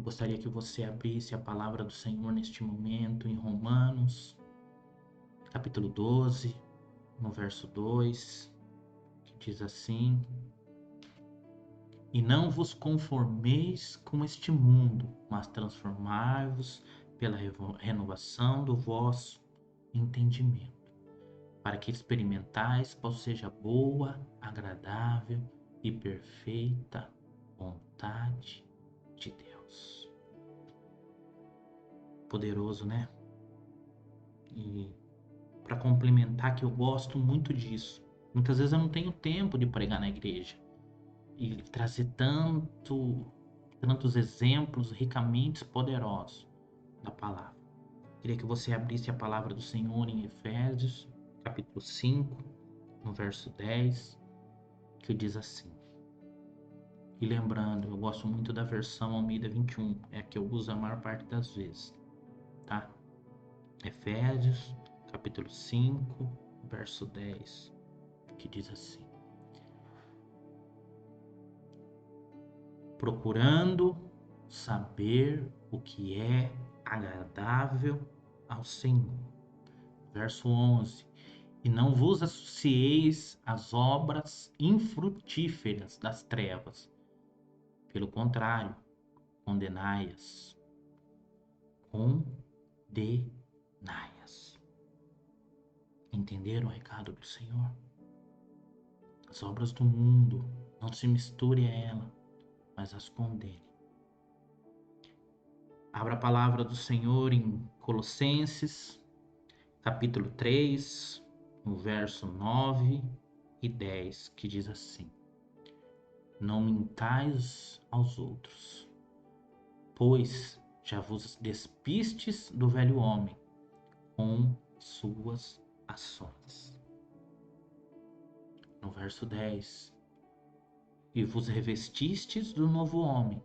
Gostaria que você abrisse a palavra do Senhor neste momento em Romanos, capítulo 12, no verso 2, que diz assim: E não vos conformeis com este mundo, mas transformai-vos pela renovação do vosso entendimento, para que experimentais qual seja a boa, agradável e perfeita vontade de Deus. Poderoso, né? E para complementar, que eu gosto muito disso. Muitas vezes eu não tenho tempo de pregar na igreja e trazer tantos exemplos ricamente poderosos da palavra. Queria que você abrisse a palavra do Senhor em Efésios, capítulo 5, no verso 10, que diz assim. E lembrando, eu gosto muito da versão Almeida 21, é a que eu uso a maior parte das vezes, tá? Efésios, capítulo 5, verso 10, que diz assim: procurando saber o que é agradável ao Senhor. Verso 11: e não vos associeis às obras infrutíferas das trevas. Pelo contrário, condenai-as. Condenai-as. Entenderam o recado do Senhor? As obras do mundo, não se misture a ela, mas as condene. Abra a palavra do Senhor em Colossenses, capítulo 3, no verso 9 e 10, que diz assim: não mintais aos outros, pois já vos despistes do velho homem com suas ações. No verso 10, e vos revestistes do novo homem,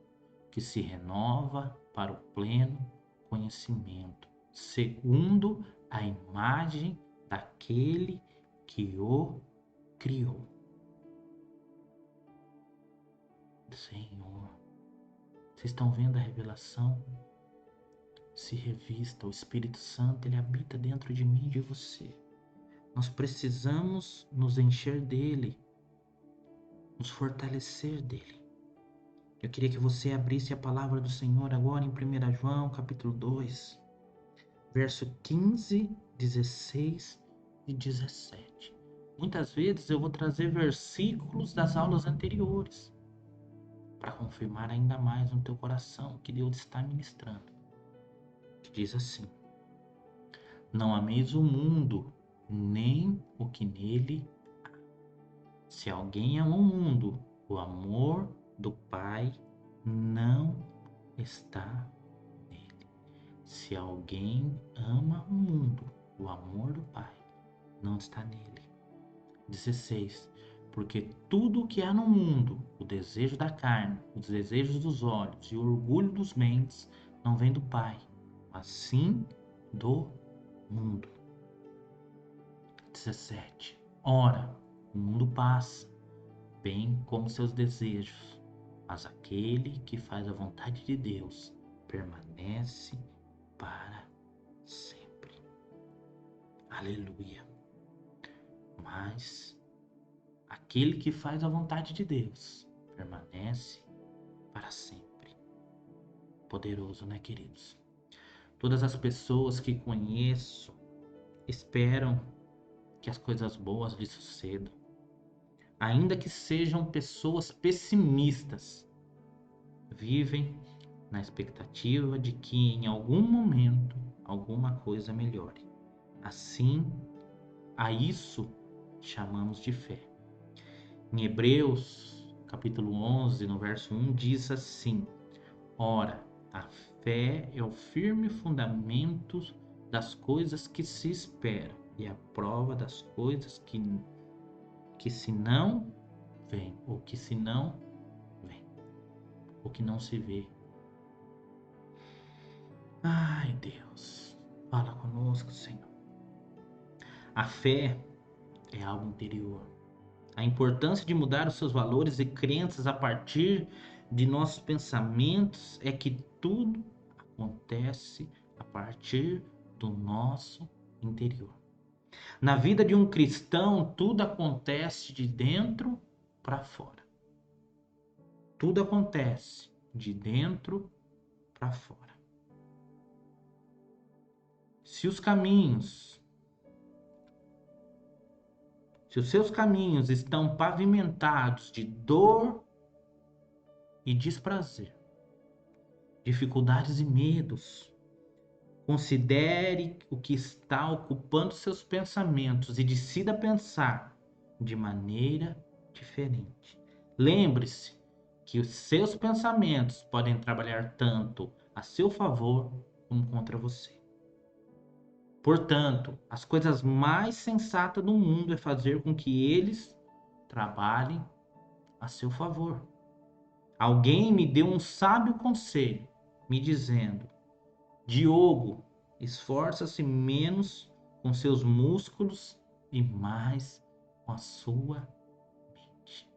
que se renova para o pleno conhecimento, segundo a imagem daquele que o criou. Senhor, vocês estão vendo a revelação? Se revista, o Espírito Santo, ele habita dentro de mim e de você. Nós precisamos nos encher dele, nos fortalecer dele. Eu queria que você abrisse a palavra do Senhor agora em 1 João, capítulo 2, verso 15, 16 e 17. Muitas vezes eu vou trazer versículos das aulas anteriores para confirmar ainda mais no teu coração o que Deus está ministrando. Que diz assim: não ameis o mundo, nem o que nele há. Se alguém ama o mundo, o amor do Pai não está nele. Se alguém ama o mundo, o amor do Pai não está nele. 16. Porque tudo o que há no mundo, o desejo da carne, os desejos dos olhos e o orgulho dos mentes, não vem do Pai, mas sim do mundo. 17. Ora, o mundo passa, bem como seus desejos, mas aquele que faz a vontade de Deus permanece para sempre. Aleluia. Mas aquele que faz a vontade de Deus permanece para sempre. Poderoso, né, queridos? Todas as pessoas que conheço esperam que as coisas boas lhes sucedam, ainda que sejam pessoas pessimistas, vivem na expectativa de que em algum momento alguma coisa melhore. Assim, a isso chamamos de fé. Em Hebreus, capítulo 11, no verso 1, diz assim: ora, a fé é o firme fundamento das coisas que se esperam e a prova das coisas que se não vem, ou que se não vem, ou que não se vê. Ai, Deus, fala conosco, Senhor. A fé é algo interior. A importância de mudar os seus valores e crenças a partir de nossos pensamentos é que tudo acontece a partir do nosso interior. Na vida de um cristão, tudo acontece de dentro para fora. Tudo acontece de dentro para fora. Se os seus caminhos estão pavimentados de dor e desprazer, dificuldades e medos, considere o que está ocupando seus pensamentos e decida pensar de maneira diferente. Lembre-se que os seus pensamentos podem trabalhar tanto a seu favor como contra você. Portanto, as coisas mais sensatas do mundo é fazer com que eles trabalhem a seu favor. Alguém me deu um sábio conselho, me dizendo: Diogo, esforça-se menos com seus músculos e mais com a sua mente.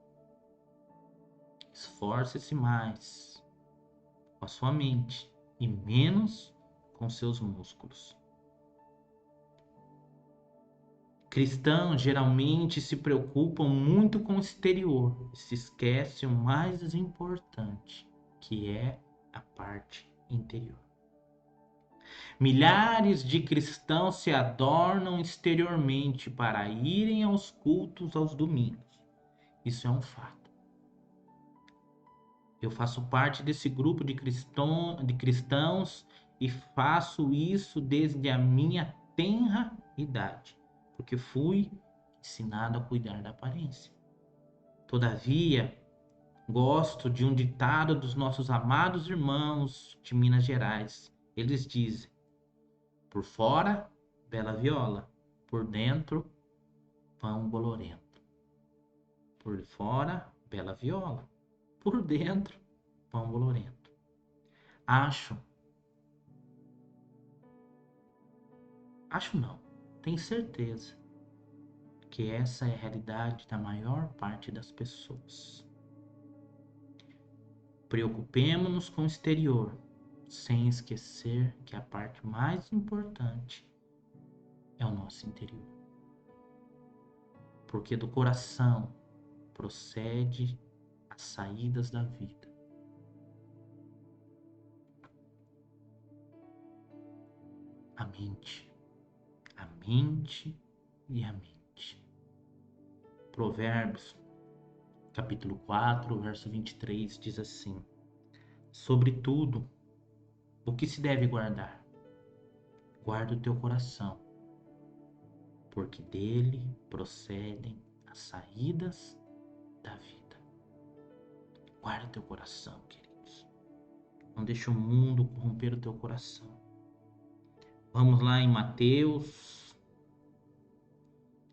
Esforce-se mais com a sua mente e menos com seus músculos. Cristãos geralmente se preocupam muito com o exterior e se esquecem o mais importante, que é a parte interior. Milhares de cristãos se adornam exteriormente para irem aos cultos aos domingos. Isso é um fato. Eu faço parte desse grupo de cristãos e faço isso desde a minha tenra idade, porque fui ensinado a cuidar da aparência. Todavia, gosto de um ditado dos nossos amados irmãos de Minas Gerais. Eles dizem: por fora, bela viola, por dentro, pão bolorento. Por fora, bela viola, por dentro, pão bolorento. Acho não, tenho certeza que essa é a realidade da maior parte das pessoas. Preocupemo-nos com o exterior, sem esquecer que a parte mais importante é o nosso interior. Porque do coração procede as saídas da vida. A mente e a mente. Provérbios, capítulo 4, verso 23, diz assim: Sobretudo, o que se deve guardar? Guarda o teu coração, porque dele procedem as saídas da vida. Guarda o teu coração, queridos. Não deixe o mundo corromper o teu coração. Vamos lá em Mateus,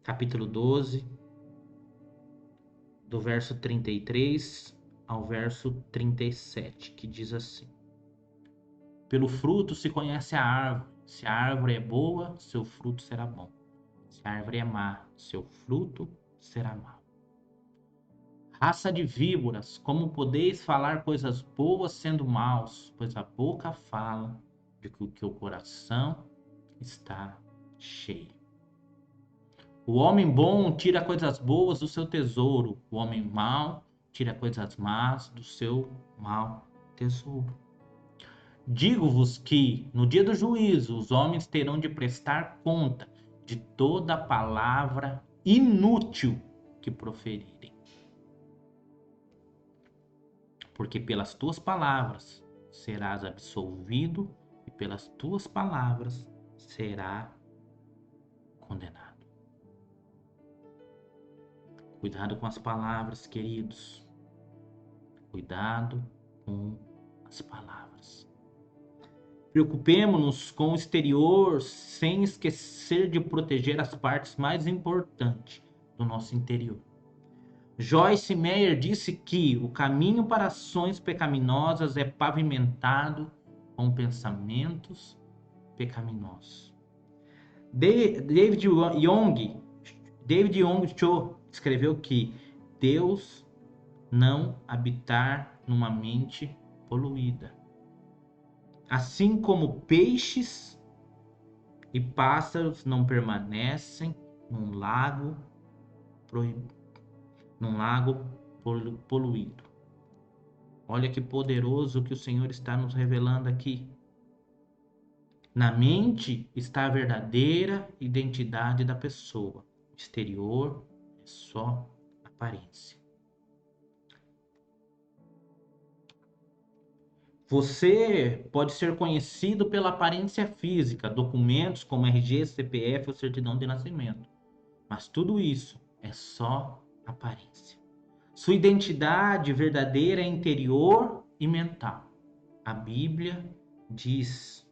capítulo 12, do verso 33 ao verso 37, que diz assim: Pelo fruto se conhece a árvore. Se a árvore é boa, seu fruto será bom. Se a árvore é má, seu fruto será mau. Raça de víboras, como podeis falar coisas boas sendo maus? Pois a boca fala de que o coração está cheio. O homem bom tira coisas boas do seu tesouro. O homem mau tira coisas más do seu mau tesouro. Digo-vos que, no dia do juízo, os homens terão de prestar conta de toda palavra inútil que proferirem. Porque pelas tuas palavras serás absolvido e pelas tuas palavras será condenado. Cuidado com as palavras, queridos. Cuidado com as palavras. Preocupemo-nos com o exterior sem esquecer de proteger as partes mais importantes do nosso interior. Joyce Meyer disse que o caminho para ações pecaminosas é pavimentado com pensamentos pecaminosos. David Yong Cho escreveu que Deus não habitar numa mente poluída. Assim como peixes e pássaros não permanecem num lago poluído. Olha que poderoso que o Senhor está nos revelando aqui. Na mente está a verdadeira identidade da pessoa. O exterior é só aparência. Você pode ser conhecido pela aparência física, documentos como RG, CPF ou certidão de nascimento. Mas tudo isso é só aparência. Sua identidade verdadeira é interior e mental. A Bíblia diz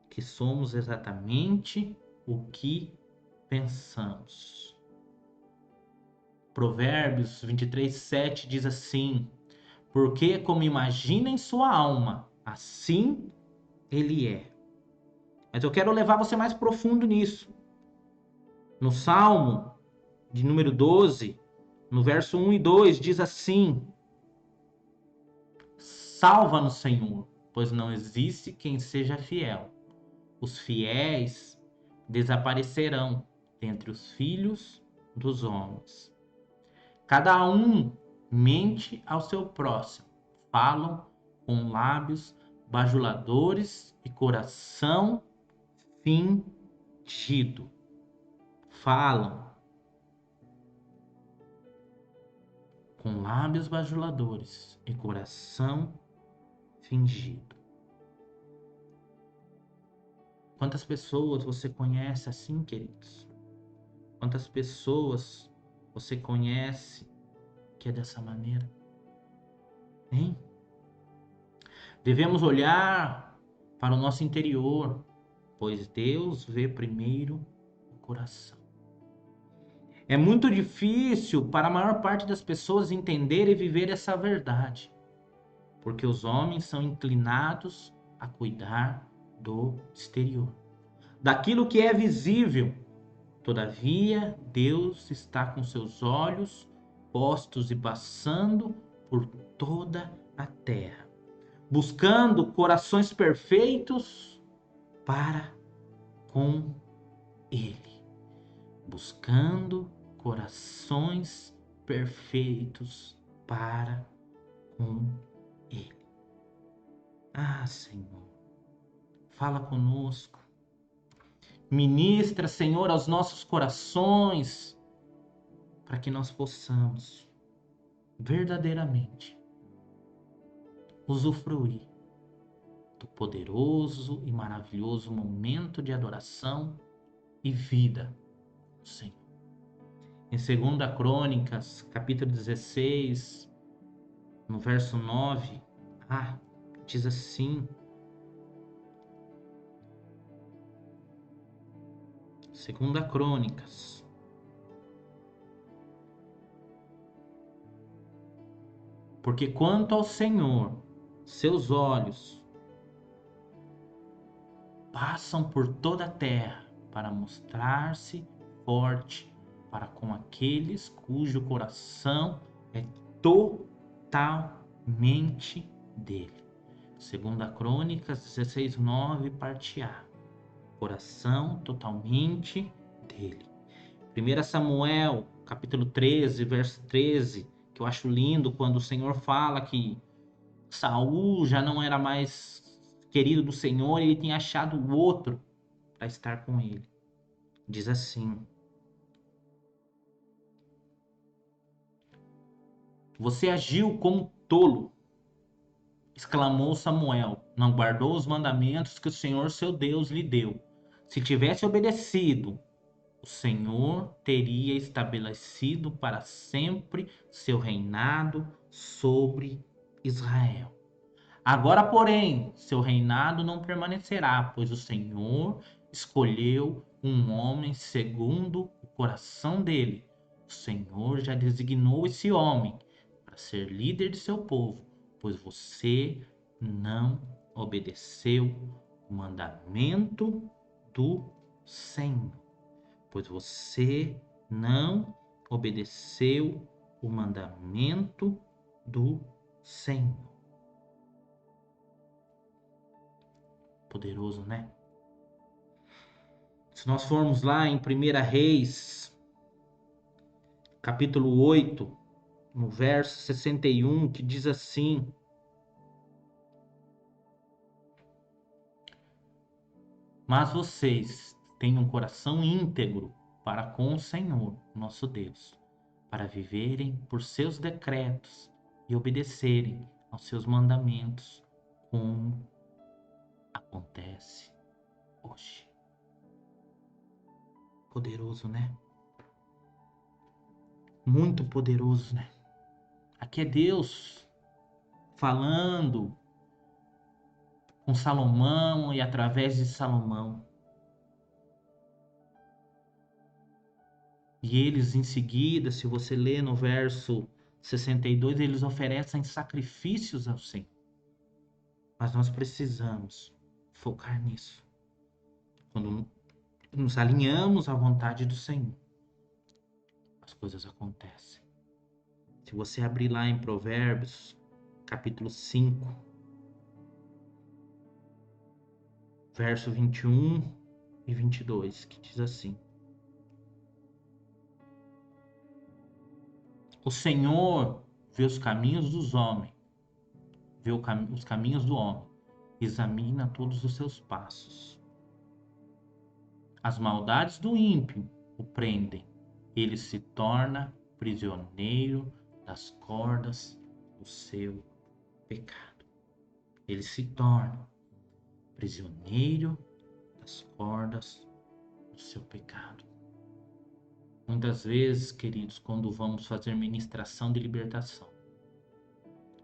que somos exatamente o que pensamos. Provérbios 23:7 diz assim: porque como imagina em sua alma, assim ele é. Mas eu quero levar você mais profundo nisso. No Salmo de número 12, no verso 1 e 2, diz assim: salva-nos, Senhor, pois não existe quem seja fiel. Os fiéis desaparecerão dentre os filhos dos homens. Cada um mente ao seu próximo, falam com lábios bajuladores e coração fingido. Falam com lábios bajuladores e coração fingido. Quantas pessoas você conhece assim, queridos? Quantas pessoas você conhece que é dessa maneira? Hein? Devemos olhar para o nosso interior, pois Deus vê primeiro o coração. É muito difícil para a maior parte das pessoas entender e viver essa verdade, porque os homens são inclinados a cuidar do exterior, daquilo que é visível. Todavia, Deus está com seus olhos postos e passando por toda a terra, buscando corações perfeitos para com Ele. Buscando corações perfeitos para com Ele. Ah, Senhor, fala conosco. Ministra, Senhor, aos nossos corações, para que nós possamos verdadeiramente usufruir do poderoso e maravilhoso momento de adoração e vida do Senhor. Em 2 Crônicas, capítulo 16, no verso 9, diz assim: 2 Crônicas, porque quanto ao Senhor, seus olhos passam por toda a terra para mostrar-se forte para com aqueles cujo coração é totalmente dele. 2 Crônicas 16:9, parte A. Coração totalmente dele. 1 Samuel, capítulo 13, verso 13, que eu acho lindo quando o Senhor fala que Saul já não era mais querido do Senhor e ele tinha achado o outro para estar com ele. Diz assim: você agiu como tolo, exclamou Samuel, não guardou os mandamentos que o Senhor seu Deus lhe deu. Se tivesse obedecido, o Senhor teria estabelecido para sempre seu reinado sobre Israel. Agora, porém, seu reinado não permanecerá, pois o Senhor escolheu um homem segundo o coração dele. O Senhor já designou esse homem para ser líder de seu povo, pois você não obedeceu o mandamento do Senhor. Pois você não obedeceu o mandamento do Senhor. poderoso, né? Se nós formos lá em 1 Reis, capítulo 8, no verso 61, que diz assim: mas vocês têm um coração íntegro para com o Senhor, nosso Deus, para viverem por seus decretos e obedecerem aos seus mandamentos, como acontece hoje. Poderoso, né? Muito poderoso, né? Aqui é Deus falando com Salomão e através de Salomão. E eles em seguida, se você ler no verso 62, eles oferecem sacrifícios ao Senhor. Mas nós precisamos focar nisso. Quando nos alinhamos à vontade do Senhor, as coisas acontecem. Se você abrir lá em Provérbios, capítulo 5, verso 21 e 22, que diz assim: o Senhor vê os caminhos dos homens, vê os caminhos do homem, examina todos os seus passos. As maldades do ímpio o prendem, ele se torna prisioneiro das cordas do seu pecado. Ele se torna prisioneiro das cordas do seu pecado. Muitas vezes, queridos, quando vamos fazer ministração de libertação,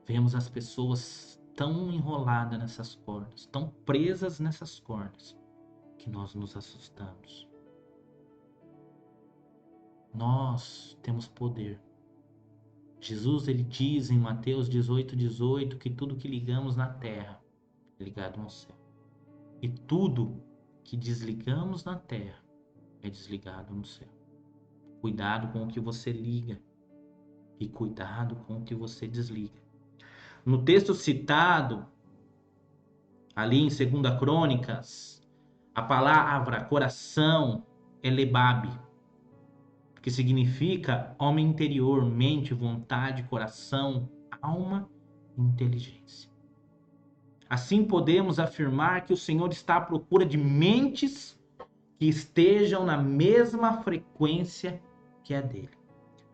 vemos as pessoas tão enroladas nessas cordas, tão presas nessas cordas, que nós nos assustamos. Nós temos poder. Jesus, ele diz em Mateus 18:18 que tudo que ligamos na terra é ligado no céu. E tudo que desligamos na terra é desligado no céu. Cuidado com o que você liga e cuidado com o que você desliga. No texto citado, ali em 2 Crônicas, a palavra coração é lebabe, que significa homem interior, mente, vontade, coração, alma e inteligência. Assim podemos afirmar que o Senhor está à procura de mentes que estejam na mesma frequência que a dele,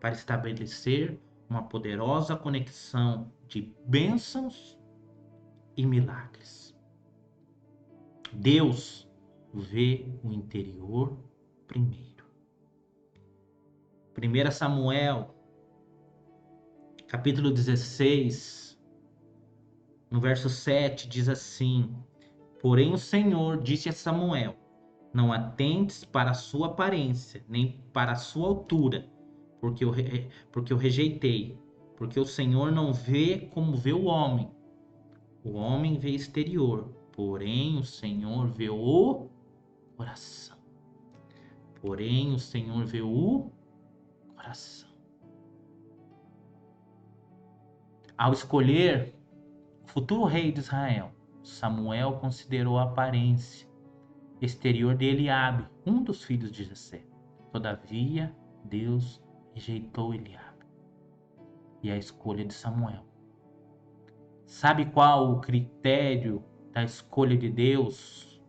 para estabelecer uma poderosa conexão de bênçãos e milagres. Deus vê o interior primeiro. 1 Samuel, capítulo 16, no verso 7, diz assim: porém o Senhor disse a Samuel: não atentes para a sua aparência, nem para a sua altura, porque eu rejeitei. Porque o Senhor não vê como vê o homem. O homem vê exterior, porém o Senhor vê o coração. Porém o Senhor vê o coração. Ao escolher o futuro rei de Israel, Samuel considerou a aparência exterior de Eliabe, um dos filhos de Jessé. Todavia, Deus rejeitou Eliabe e a escolha de Samuel. Sabe qual o critério da escolha de Deus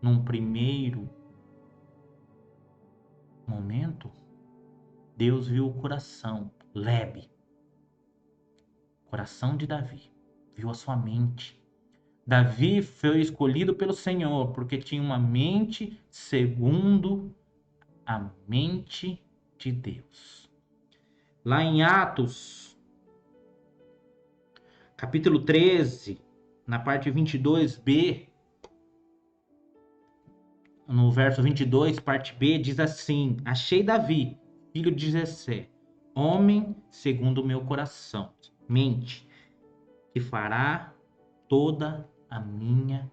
num primeiro momento? Deus viu o coração, Lebe, coração de Davi, viu a sua mente. Davi foi escolhido pelo Senhor porque tinha uma mente segundo a mente de Deus. Lá em Atos, capítulo 13, na parte 22b, no verso 22, parte B, diz assim: achei Davi, filho de Jessé, homem segundo o meu coração, mente, que fará toda a minha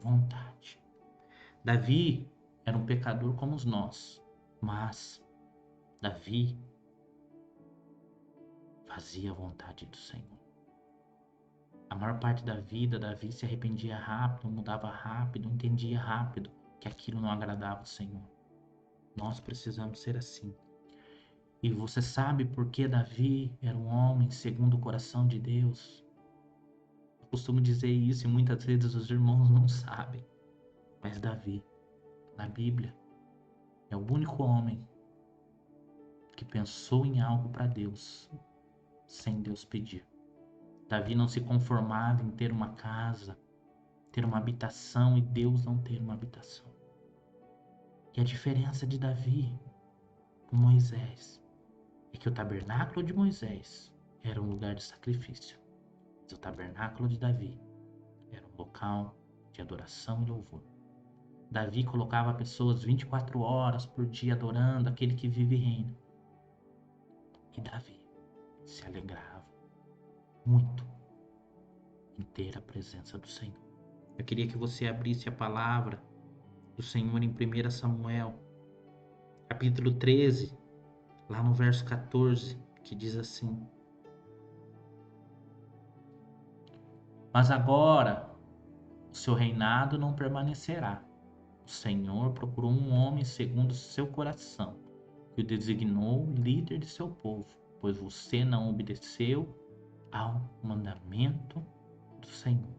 vontade. Davi era um pecador como nós, mas Davi fazia a vontade do Senhor. A maior parte da vida, Davi se arrependia rápido, mudava rápido, entendia rápido que aquilo não agradava o Senhor. Nós precisamos ser assim. E você sabe por que Davi era um homem segundo o coração de Deus? Eu costumo dizer isso e muitas vezes os irmãos não sabem. Mas Davi, na Bíblia, é o único homem que pensou em algo para Deus sem Deus pedir. Davi não se conformava em ter uma casa, ter uma habitação e Deus não ter uma habitação. E a diferença de Davi com Moisés é que o tabernáculo de Moisés era um lugar de sacrifício, mas o tabernáculo de Davi era um local de adoração e louvor. Davi colocava pessoas 24 horas por dia adorando aquele que vive e reina. E Davi se alegrava muito em ter a presença do Senhor. Eu queria que você abrisse a palavra do Senhor em 1 Samuel, capítulo 13, lá no verso 14, que diz assim: Mas agora o seu reinado não permanecerá. O Senhor procurou um homem segundo o seu coração, que o designou líder de seu povo, pois você não obedeceu ao mandamento do Senhor.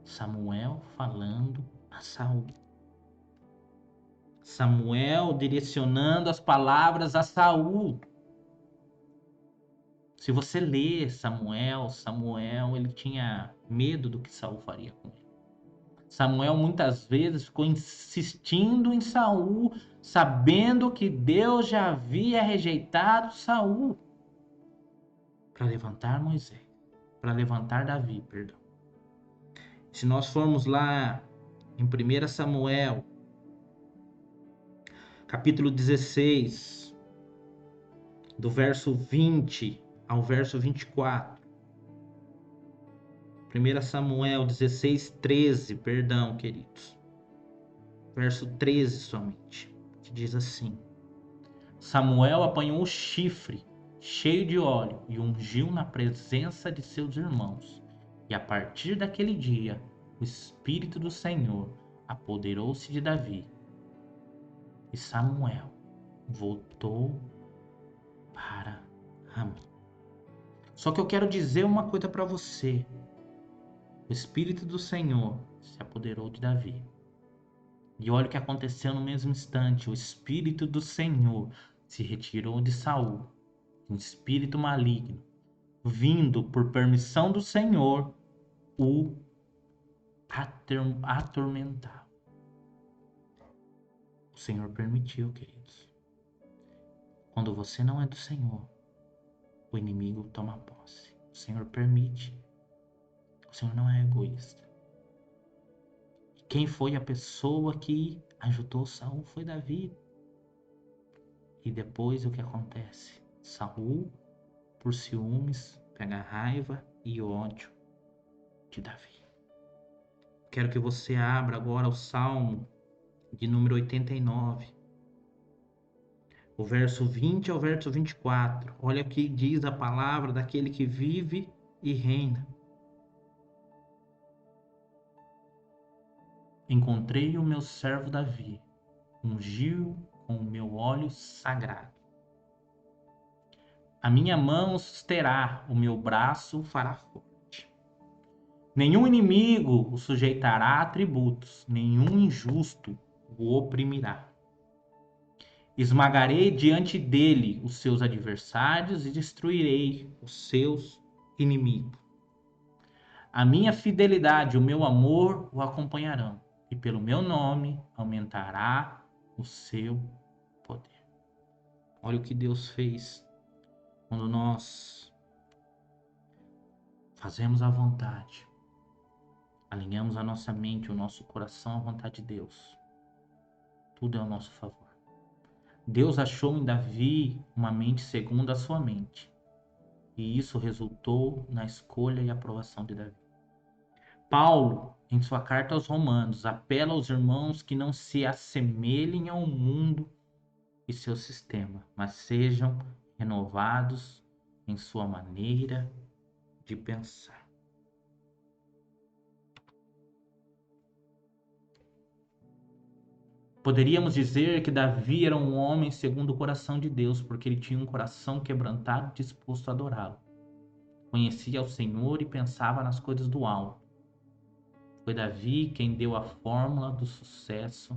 Samuel falando a Saul. Samuel direcionando as palavras a Saul. Se você lê Samuel ele tinha medo do que Saul faria com ele. Samuel muitas vezes ficou insistindo em Saul, sabendo que Deus já havia rejeitado Saul, para levantar Moisés, para levantar Davi, perdão. Se nós formos lá em 1 Samuel, capítulo 16, do verso 20 ao verso 24. 1 Samuel 16, 13, perdão, queridos. Verso 13 somente, que diz assim: Samuel apanhou o chifre cheio de óleo e ungiu na presença de seus irmãos. E a partir daquele dia, o Espírito do Senhor apoderou-se de Davi. E Samuel voltou para Ramá. Só que eu quero dizer uma coisa para você. O Espírito do Senhor se apoderou de Davi. E olha o que aconteceu no mesmo instante. O Espírito do Senhor se retirou de Saul. Um espírito maligno, vindo por permissão do Senhor, o atormentar. O Senhor permitiu, queridos. Quando você não é do Senhor, o inimigo toma posse. O Senhor permite. O Senhor não é egoísta. Quem foi a pessoa que ajudou Saul foi Davi. E depois o que acontece? Saul, por ciúmes, pega raiva e ódio de Davi. Quero que você abra agora o Salmo de número 89. O verso 20 ao verso 24. Olha o que diz a palavra daquele que vive e reina. Encontrei o meu servo Davi, ungiu com o meu óleo sagrado. A minha mão o susterá, o meu braço o fará forte. Nenhum inimigo o sujeitará a tributos, nenhum injusto o oprimirá. Esmagarei diante dele os seus adversários e destruirei os seus inimigos. A minha fidelidade e o meu amor o acompanharão, e pelo meu nome aumentará o seu poder. Olha o que Deus fez quando nós fazemos a vontade, alinhamos a nossa mente, o nosso coração à vontade de Deus. Tudo é ao nosso favor. Deus achou em Davi uma mente segundo a sua mente, e isso resultou na escolha e aprovação de Davi. Paulo, em sua carta aos Romanos, apela aos irmãos que não se assemelhem ao mundo e seu sistema, mas sejam renovados em sua maneira de pensar. Poderíamos dizer que Davi era um homem segundo o coração de Deus, porque ele tinha um coração quebrantado, disposto a adorá-lo. Conhecia o Senhor e pensava nas coisas do alto. Foi Davi quem deu a fórmula do sucesso